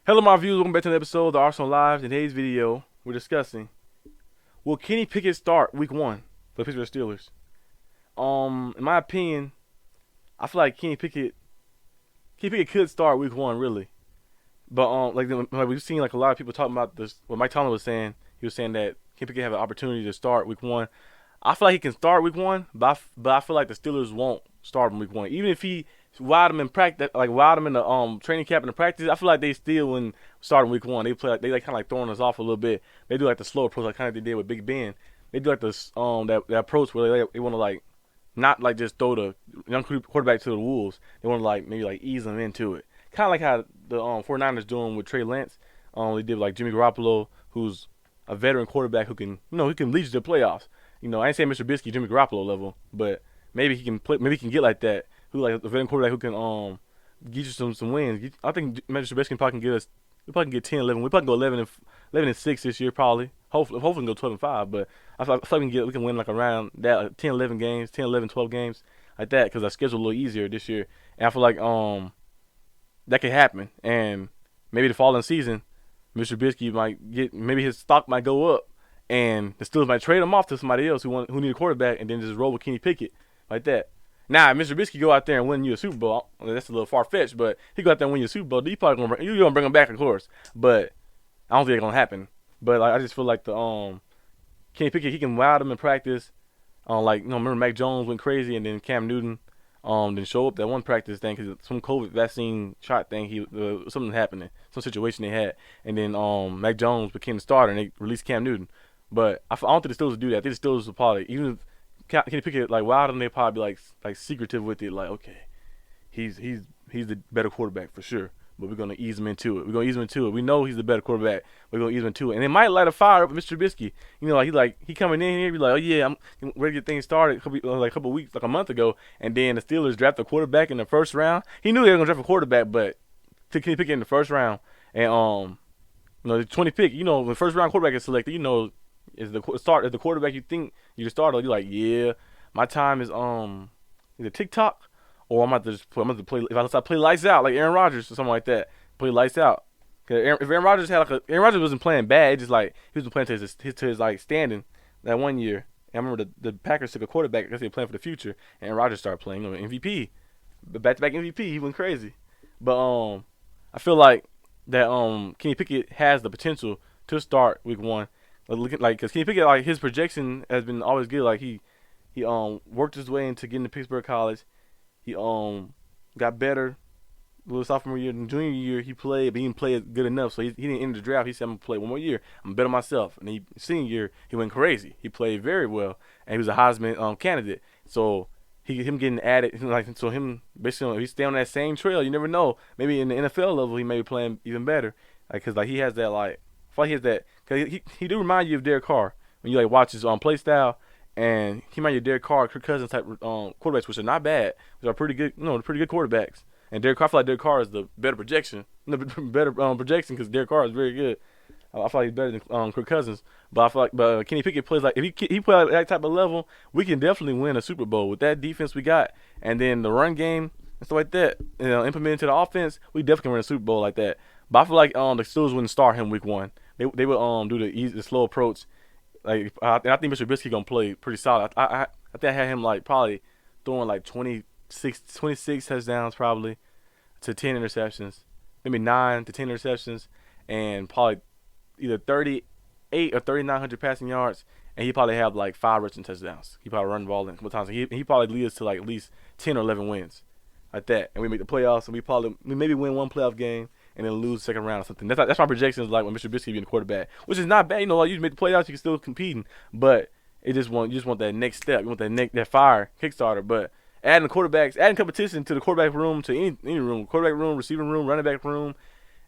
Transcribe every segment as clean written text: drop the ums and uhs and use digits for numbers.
Hello, my viewers. Welcome back to the episode of the Arsenal Lives. In today's video, we're discussing: will Kenny Pickett start Week 1 for the Pittsburgh Steelers? In my opinion, I feel like Kenny Pickett could start Week 1, really. But like we've seen like a lot of people talking about this. What Mike Tomlin was saying, he was saying that Kenny Pickett have an opportunity to start Week 1. I feel like he can start Week 1, but I feel like the Steelers won't start him Week 1, even if he wild him in practice, like wild him in the training camp and the practice. I feel like they still wouldn't start in Week 1. They play like they like kind of like throwing us off a little bit. They do like the slow approach, like kind of they did with Big Ben. They do like this that approach where they want to like not like just throw the young quarterback to the wolves. They want to like maybe like ease them into it. Kind of like how the 49ers doing with Trey Lance. They did like Jimmy Garoppolo, who's a veteran quarterback who can who can lead you to the playoffs. I ain't saying Mr. Trubisky, Jimmy Garoppolo level, but maybe he can play. Maybe he can get like that. Who like a veteran quarterback who can get you some wins. I think Mr. Trubisky probably can get us. We probably can get 10, 11. We probably can go 11 and 6 this year probably. Hopefully we can go 12 and 5. But I feel like we can win like around that like 10, 11 games, 10, 11, 12 games like that because our schedule a little easier this year. And I feel like that could happen. And maybe the following season, Mr. Trubisky might get maybe his stock might go up. And the Steelers might trade him off to somebody else who need a quarterback, and then just roll with Kenny Pickett like that. Now, if Mr. Trubisky go out there and win you a Super Bowl, that's a little far fetched, but he go out there and win you a Super Bowl, you're gonna bring him back, of course. But I don't think it's gonna happen. But like, I just feel like the Kenny Pickett, he can wow them in practice. Remember Mac Jones went crazy, and then Cam Newton didn't show up that one practice thing because some COVID vaccine shot thing. Something happened, some situation they had, and then Mac Jones became the starter, and they released Cam Newton. But I don't think the Steelers would do that. I think the Steelers would probably, even if Kenny Pickett like wild them, they probably be like secretive with it, like okay, he's the better quarterback for sure. But we're gonna ease him into it. We know he's the better quarterback. We're gonna ease him into it, and it might light a fire up with Mr. Trubisky. He coming in here, be like, oh yeah, I'm ready to get things started. A couple weeks, like a month ago, and then the Steelers draft a quarterback in the first round. He knew they were gonna draft a quarterback, but took Kenny Pickett in the first round, and the 20 pick. When the first round quarterback is selected, is the quarterback you think you the starter? You're like, yeah, my time is either TikTok or I'm about to play. If I play lights out like Aaron Rodgers or something like that, play lights out. Cause if Aaron Rodgers Aaron Rodgers wasn't playing bad, it's just like he was playing to his like standing that one year. And I remember the Packers took a quarterback because they were playing for the future, and Aaron Rodgers started playing MVP, back-to-back MVP. He went crazy, but I feel like that Kenny Pickett has the potential to start Week 1. Looking like because Kenny Pickett, like his projection has been always good. Like he worked his way into getting to Pittsburgh College. He got better little sophomore year and junior year. He played, but he didn't play good enough, so he didn't enter the draft. He said, "I'm gonna play one more year. I'm better myself." And senior year he went crazy. He played very well, and he was a Heisman candidate. So him getting added, him basically if he stay on that same trail, you never know. Maybe in the NFL level he may be playing even better. Because he has that like. I feel like he has that. Cause he do remind you of Derek Carr when you like watch his play style, and he reminds you of Derek Carr, Kirk Cousins type quarterbacks, which are not bad, which are pretty good, pretty good quarterbacks. And I feel like Derek Carr is the better projection, because Derek Carr is very good. I feel like he's better than Kirk Cousins, but I feel like Kenny Pickett plays like if he play at that type of level, we can definitely win a Super Bowl with that defense we got, and then the run game and stuff like that, implemented to the offense, we definitely can win a Super Bowl like that. But I feel like the Steelers wouldn't start him Week 1. They would do the slow approach. Like I think Mr. Trubisky gonna play pretty solid. I think I had him like probably throwing like 26 touchdowns probably to 10 interceptions, maybe 9 to 10 interceptions, and probably either 38 or 3,900 passing yards. And he probably have like 5 rushing touchdowns. He probably run the ball in a couple times. He probably lead us to like at least 10 or 11 wins like that, and we make the playoffs, and we maybe win one playoff game and then lose second round or something. That's my projections like when Mr. Trubisky being the quarterback, which is not bad. Like you make the playoffs, you can still competing, but you just want that next step. You want that fire kickstarter. But adding competition to the quarterback room, to any room, quarterback room, receiving room, running back room,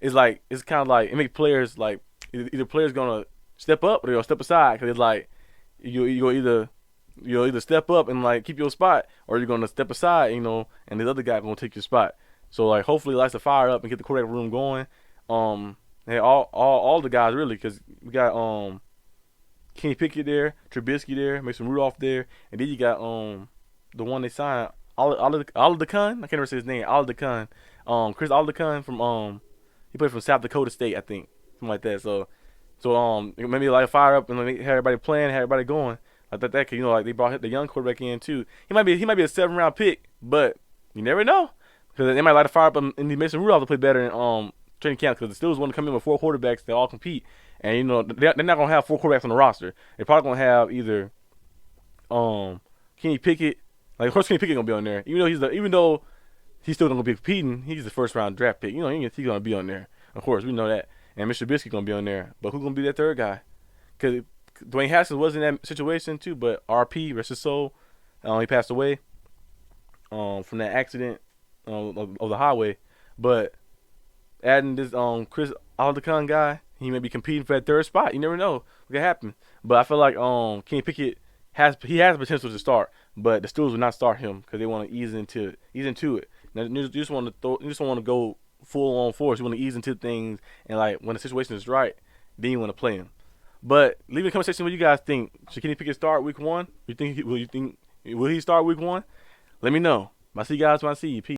it's kind of like it makes players like either players gonna step up or they're gonna step aside because it's like you'll either step up and like keep your spot, or you're gonna step aside, and the other guy gonna take your spot. So like hopefully it lights the fire up and get the quarterback room going. And all the guys really, because we got Kenny Pickett there, Trubisky there, Mason Rudolph there, and then you got the one they signed, Oladakan. I can't remember say his name. Oladakan. Chris Oladakan from He played from South Dakota State, I think, something like that. So maybe like fire up and like, have everybody playing, have everybody going. I thought that could, like they brought the young quarterback in too. He might be a 7th-round pick, but you never know because they might like to fire up and Mason Rudolph to play better in training camp because the Steelers want to come in with 4 quarterbacks that all compete, and they're not gonna have 4 quarterbacks on the roster. They're probably gonna have either Kenny Pickett, like of course Kenny Pickett gonna be on there, even though he's still gonna be competing. He's the 1st-round draft pick. He's gonna be on there. Of course, we know that. And Mr. Trubisky gonna be on there, but who's gonna be that 3rd guy? Because Dwayne Haskins was in that situation too, but RP, rest his soul, he passed away from that accident of the highway. But adding this Chris Aldecon guy, he may be competing for that 3rd spot. You never know what could happen. But I feel like Kenny Pickett has the potential to start, but the Steelers will not start him because they want to ease into it. Now, you just want to go full on force. You want to ease into things, and like when the situation is right, then you want to play him. But leave in the comment section what you guys think. Should Kenny Pickett start week 1? Will he start week 1? Let me know. I'll see you guys when I see you. Peace.